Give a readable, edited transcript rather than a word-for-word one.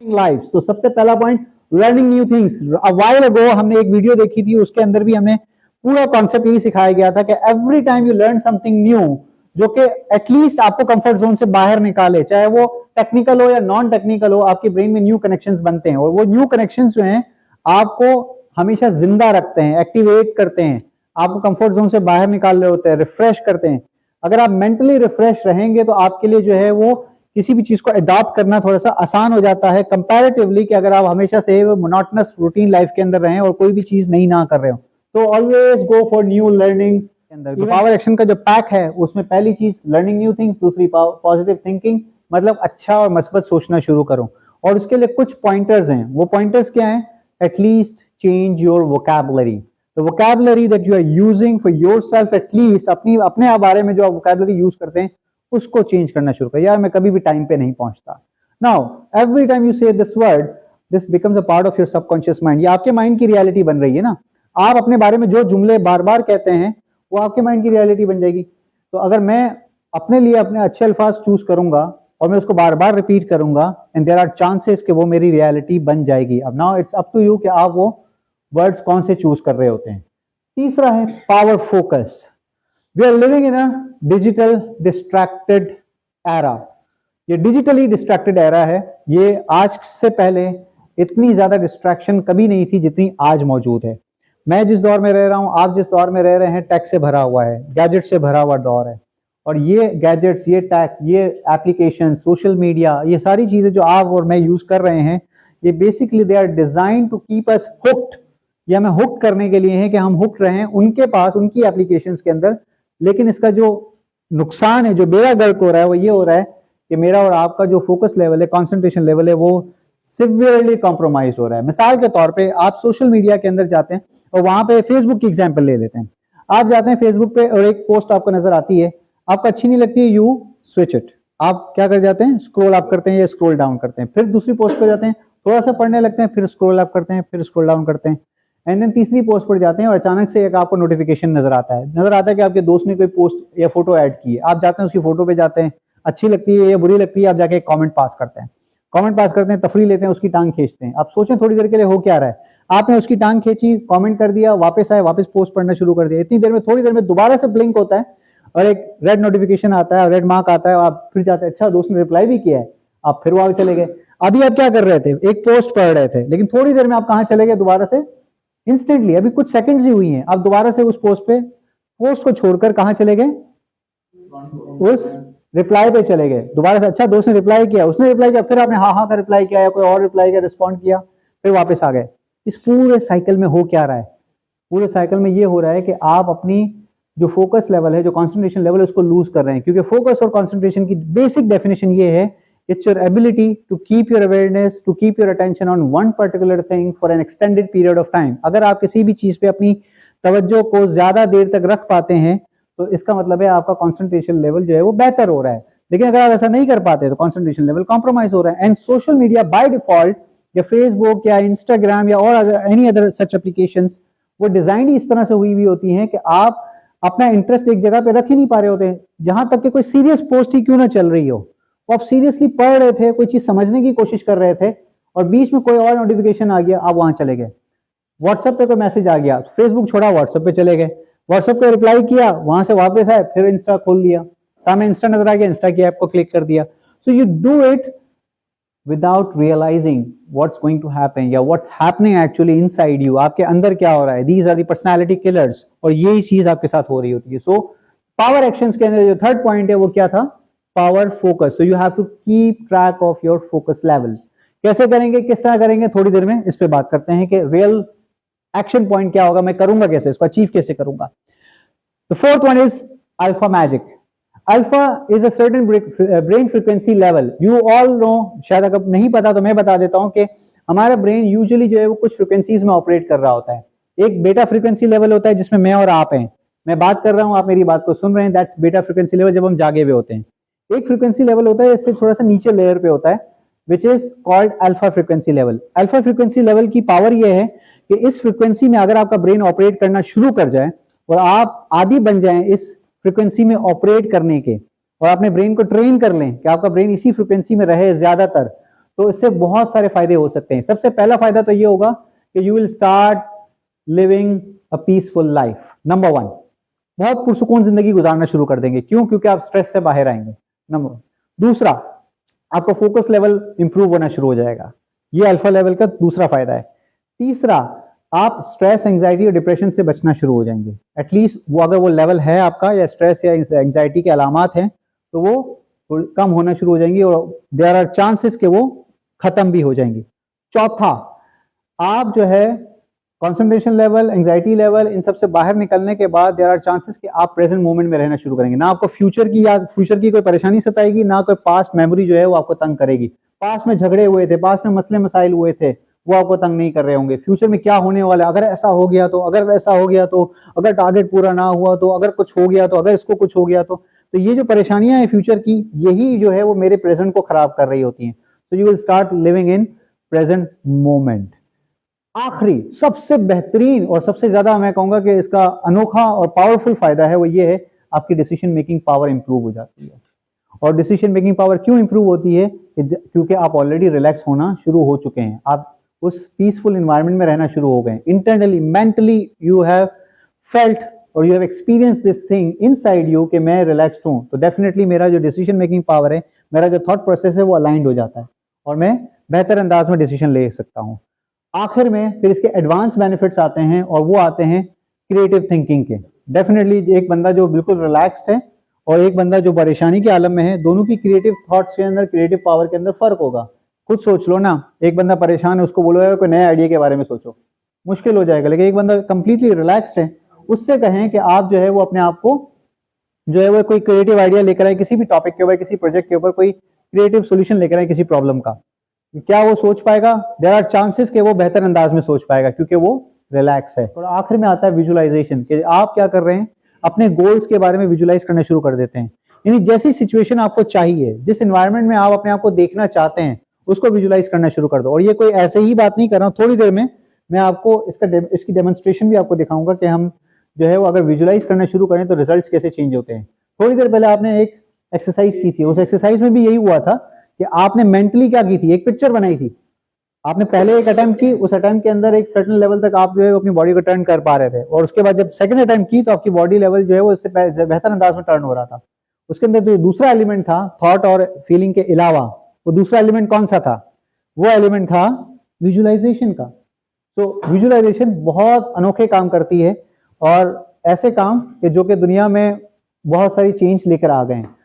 Life. तो सबसे पहला point, learning new things. A while ago हमने एक वीडियो देखी थी, उसके अंदर भी हमें पूरा कॉन्सेप्ट यही सिखाया गया था कि every time you learn something new, जो कि एटलीस्ट आपको कंफर्ट जोन से बाहर निकाले, चाहे वो टेक्निकल हो या नॉन टेक्निकल हो, आपके ब्रेन में न्यू कनेक्शंस बनते हैं और वो न्यू कनेक्शंस जो हैं आपको हमेशा जिंदा रखते हैं, एक्टिवेट करते हैं, आपको कंफर्ट जोन से बाहर निकाल रहे होते हैं, रिफ्रेश करते हैं। अगर आप मेंटली रिफ्रेश रहेंगे तो आपके लिए जो है वो किसी भी चीज को अडॉप्ट करना थोड़ा सा आसान हो जाता है कंपैरेटिवली, कि अगर आप हमेशा से मोनोटोनस रूटीन लाइफ के अंदर रहें और कोई भी चीज नई ना कर रहे हो। तो always go for new learnings के अंदर। पावर एक्शन का जो पैक है उसमें पहली चीज लर्निंग न्यू थिंग्स, दूसरी पॉजिटिव थिंकिंग, मतलब अच्छा और मस्बत सोचना शुरू करो। और उसके लिए कुछ पॉइंटर्स हैं। वो पॉइंटर्स क्या हैं? At least change your vocabulary. The vocabulary that you are using for yourself, at least अपने बारे में जो आप वोकैबुलरी यूज करते हैं उसको चेंज करना शुरू कर। यार मैं कभी भी टाइम पे नहीं पहुंचता। नाउ एवरी टाइम यू से this word, this becomes a part of your subconscious mind. ये आपके माइंड की रियलिटी बन रही है ना। आप अपने बारे में जो जुमले बार बार कहते हैं वो आपके माइंड की रियलिटी बन जाएगी। तो अगर मैं अपने लिए अपने अच्छे अल्फाज चूज करूंगा और मैं उसको बार बार रिपीट करूंगा, एंड देयर आर चांसेस कि वो मेरी रियलिटी बन जाएगी। अब now it's up to you कि आप वो वर्ड्स कौन से चूज कर रहे होते हैं। तीसरा है power focus. We are living in a digital distracted era. ये डिजिटली डिस्ट्रैक्टेड एरा है। ये आज से पहले इतनी ज्यादा डिस्ट्रैक्शन कभी नहीं थी जितनी आज मौजूद है। मैं जिस दौर में रह रहा हूं, आप जिस दौर में रह रहे हैं, टेक से भरा हुआ है, गैजेट से भरा हुआ दौर है। और ये गैजेट्स, ये टेक, ये एप्लीकेशन, सोशल मीडिया, ये सारी चीजें जो आप और मैं यूज कर रहे हैं, ये basically they are design to keep us hooked. ये हमें हुक करने के लिए है कि हम हुक रहें उनके पास, उनकी एप्लीकेशंस के अंदर। लेकिन इसका जो नुकसान है, जो बेड़ा गर्क हो रहा है, वो ये हो रहा है कि मेरा और आपका जो फोकस लेवल है, कंसंट्रेशन लेवल है, वो सिवियरली कॉम्प्रोमाइज हो रहा है। मिसाल के तौर पे आप सोशल मीडिया के अंदर जाते हैं और वहां पे फेसबुक की एग्जांपल ले लेते हैं। आप जाते हैं फेसबुक पे और एक पोस्ट आपको नजर आती है, आपको अच्छी नहीं लगती है, यू स्विच इट। आप क्या कर जाते हैं? स्क्रॉल अप करते हैं या स्क्रॉल डाउन करते हैं। फिर दूसरी पोस्ट पे जाते हैं, थोड़ा सा पढ़ने लगते हैं, फिर स्क्रॉल अप करते हैं, फिर स्क्रॉल डाउन करते हैं, एंड देन तीसरी पोस्ट पर जाते हैं और अचानक से एक आपको नोटिफिकेशन नजर आता है कि आपके दोस्त ने कोई पोस्ट या फोटो ऐड की है। आप जाते हैं, उसकी फोटो पे जाते हैं, अच्छी लगती है या बुरी लगती है, आप जाके एक कमेंट पास करते हैं। कमेंट पास करते हैं, तफरीह लेते हैं, उसकी टांग खींचते हैं। आप सोचें थोड़ी देर के लिए हो क्या रहा है। आपने उसकी टांग खींची, कमेंट कर दिया, वापस आए, वापस पोस्ट पढ़ना शुरू कर दिया। इतनी देर में, थोड़ी देर में दोबारा से ब्लिंक होता है और एक रेड नोटिफिकेशन आता है, रेड मार्क आता है, आप फिर जाते हैं, अच्छा दोस्त ने रिप्लाई भी किया है, आप फिर वहां चले गए। अभी आप क्या कर रहे थे? एक पोस्ट पढ़ रहे थे, लेकिन थोड़ी देर में आप कहां चले गए? दोबारा से इंस्टेंटली, अभी कुछ सेकंड्स ही हुई हैं, आप दोबारा से उस पोस्ट को छोड़कर कहां चले गए? उस रिप्लाई पे चले गए दोबारा से। अच्छा दोस्त ने रिप्लाई किया, उसने रिप्लाई किया, फिर आपने हाँ हाँ का रिप्लाई किया या कोई और रिप्लाई किया, रिस्पॉन्ड किया, फिर वापस आ गए। इस पूरे साइकिल में हो क्या रहा है? पूरे साइकिल में ये हो रहा है कि आप अपनी जो फोकस लेवल है, जो कंसंट्रेशन लेवल है, उसको लूज कर रहे हैं। क्योंकि फोकस और कंसंट्रेशन की बेसिक डेफिनेशन ये है, it's your ability to keep your awareness, to keep your attention on one particular thing for an extended period of time। अगर आप किसी भी चीज पे अपनी तवज्जो को ज्यादा देर तक रख पाते हैं तो इसका मतलब है आपका कंसंट्रेशन लेवल जो है वो बेहतर हो रहा है। लेकिन अगर आप ऐसा नहीं कर पाते तो कंसंट्रेशन लेवल कॉम्प्रोमाइज हो रहा है। And social media by default, या फेसबुक या इंस्टाग्राम या और एनी अदर सच एप्लीकेशंस, वो डिजाइन ही इस तरह से हुई होती हैं कि आप अपना इंटरेस्ट एक जगह पे रख ही नहीं पा रहे होते। जहां तक कि कोई सीरियस पोस्ट ही क्यों ना चल रही हो, आप सीरियसली पढ़ रहे थे, कोई चीज समझने की कोशिश कर रहे थे और बीच में कोई और नोटिफिकेशन आ गया, आप वहां चले गए। व्हाट्सएप पे कोई मैसेज आ गया, फेसबुक छोड़ा, व्हाट्सएप पे चले गए, व्हाट्सएप पे रिप्लाई किया, वहां से वापस आए, फिर इंस्टा खोल लिया, सामने इंस्टा नजर आ गया, इंस्टा की ऐप को क्लिक कर दिया। So you do it without realising what's going to happen या what's happening actually inside you. आपके अंदर क्या हो रहा है? These are the personality killers, और यही चीज आपके साथ हो रही होती है। सो पावर एक्शंस के अंदर जो थर्ड पॉइंट है वो क्या था? Power focus. So you have to keep track of your focus level. कैसे करेंगे, किस तरह करेंगे, थोड़ी देर में इस पे बात करते हैं कि रियल एक्शन पॉइंट क्या होगा, मैं करूंगा कैसे, इसको अचीव कैसे करूंगा। The fourth one is alpha magic. Alpha is a certain brain frequency level. You all know, शायद अगर नहीं पता तो मैं बता देता हूं कि हमारा ब्रेन यूजुअली जो है वो कुछ फ्रीक्वेंसीज में ऑपरेट कर रहा होता है। एक बेटा फ्रीक्वेंसी लेवल होता है जिसमें मैं और आप हैं, मैं बात कर रहा हूं, आप मेरी बात को सुन रहे हैं, दैट्स बेटा फ्रीक्वेंसी लेवल, जब हम जागे हुए होते हैं। एक फ्रीक्वेंसी लेवल होता है इससे थोड़ा सा नीचे लेयर पे होता है, which is called alpha frequency level. Alpha frequency level की पावर यह है कि इस फ्रीक्वेंसी में अगर आपका ब्रेन ऑपरेट करना शुरू कर जाए और आप आदी बन जाएं इस फ्रीक्वेंसी में ऑपरेट करने के, और अपने ब्रेन को ट्रेन कर लें कि आपका ब्रेन इसी फ्रीक्वेंसी में रहे ज्यादातर, तो इससे बहुत सारे फायदे हो सकते हैं। सबसे पहला फायदा तो ये होगा कि you will start living a peaceful life. Number 1, बहुत पुरसुकून जिंदगी गुजारना शुरू कर देंगे। क्यों? क्योंकि आप स्ट्रेस से बाहर आएंगे, नंबर 1। दूसरा, आपका फोकस लेवल इंप्रूव होना शुरू हो जाएगा, ये अल्फा लेवल का दूसरा फायदा है। तीसरा, आप स्ट्रेस, एंजाइटी और डिप्रेशन से बचना शुरू हो जाएंगे। एटलीस्ट वो अगर वो लेवल है आपका, या स्ट्रेस या एंजाइटी के अलामात हैं, तो वो कम होना शुरू हो जाएंगी और देयर आर चांसेस कि वो खत्म भी हो जाएंगी। चौथा, आप जो है कंसंट्रेशन लेवल, एंजाइटी लेवल, इन सब से बाहर निकलने के बाद देयर आर चांसेस कि आप प्रेजेंट मोमेंट में रहना शुरू करेंगे। ना आपको फ्यूचर की कोई परेशानी सताएगी, ना कोई पास्ट मेमोरी जो है वो आपको तंग करेगी। पास्ट में झगड़े हुए थे, पास्ट में मसले मसाइल हुए थे, वो आपको तंग नहीं कर रहे होंगे। फ्यूचर में क्या होने वाला है, अगर ऐसा हो गया तो, अगर वैसा हो गया तो, अगर टारगेट पूरा ना हुआ तो, अगर कुछ हो गया तो, अगर इसको कुछ हो गया तो ये जो परेशानियां हैं फ्यूचर की, यही जो है वो मेरे प्रेजेंट को खराब कर रही होती हैं। तो you will start living in present moment. आखिरी, सबसे बेहतरीन और सबसे ज्यादा मैं कहूंगा कि इसका अनोखा और पावरफुल फायदा है, वो ये है आपकी डिसीजन मेकिंग पावर इंप्रूव हो जाती है। और डिसीजन मेकिंग पावर क्यों इंप्रूव होती है? क्योंकि आप ऑलरेडी रिलैक्स होना शुरू हो चुके हैं, आप उस पीसफुल एनवायरनमेंट में रहना शुरू हो गए। Internally, mentally you have felt और you have experience this thing inside you कि मैं रिलैक्स्ड हूं, तो डेफिनेटली मेरा जो डिसीजन मेकिंग पावर है, मेरा जो थॉट प्रोसेस है, वो अलाइंड हो जाता है और मैं बेहतर अंदाज में डिसीजन ले सकता हूं। आखिर में फिर इसके एडवांस बेनिफिट्स आते हैं और वो आते हैं क्रिएटिव थिंकिंग के। डेफिनेटली एक बंदा जो बिल्कुल रिलैक्स्ड है और एक बंदा जो परेशानी के आलम में है, दोनों की क्रिएटिव थॉट्स के अंदर, क्रिएटिव पावर के अंदर फर्क होगा। खुद सोच लो ना, एक बंदा परेशान है, उसको बोलो यार कोई नए आइडिया के बारे में सोचो, मुश्किल हो जाएगा। लेकिन एक बंदा कंप्लीटली रिलैक्स्ड है, उससे कहें कि आप जो है वो अपने आप को जो है वो कोई क्रिएटिव आइडिया लेकर आए किसी भी टॉपिक के ऊपर, किसी प्रोजेक्ट के ऊपर, कोई क्रिएटिव सोल्यूशन लेकर आए किसी प्रॉब्लम का, क्या वो सोच पाएगा? देयर आर चांसेस कि वो बेहतर अंदाज में सोच पाएगा क्योंकि वो रिलैक्स है। और आखिर में आता है विजुअलाइजेशन, कि आप क्या कर रहे हैं, अपने गोल्स के बारे में विजुअलाइज करना शुरू कर देते हैं। यानी जैसी सिचुएशन आपको चाहिए, जिस एनवायरनमेंट में आप अपने आप को देखना चाहते हैं, उसको विजुअलाइज करना शुरू कर दो। और ये कोई ऐसे ही बात नहीं कर रहा हूं, थोड़ी देर में मैं आपको इसकी डेमोन्स्ट्रेशन भी आपको दिखाऊंगा कि हम जो है वो अगर विजुअलाइज करना शुरू करें तो रिजल्ट्स कैसे चेंज होते हैं। थोड़ी देर पहले आपने एक एक्सरसाइज की थी, उस एक्सरसाइज में भी यही हुआ था कि आपने मेंटली क्या की थी, एक पिक्चर बनाई थी। आपने पहले एक अटेम्प्ट की, उस अटेम्प्ट के अंदर एक सर्टेन लेवल तक आप जो है अपनी बॉडी को टर्न कर पा रहे थे, और उसके बाद जब सेकंड अटेम्प्ट की तो आपकी बॉडी लेवल जो है वो इससे बेहतर अंदाज में टर्न हो रहा था। उसके अंदर जो दूसरा एलिमेंट था थॉट और फीलिंग के अलावा, वो दूसरा एलिमेंट कौन सा था? वो एलिमेंट था विजुअलाइजेशन का। तो विजुअलाइजेशन बहुत अनोखे काम करती है, और ऐसे काम कि जो कि दुनिया में बहुत सारी चेंज लेकर आ गए हैं।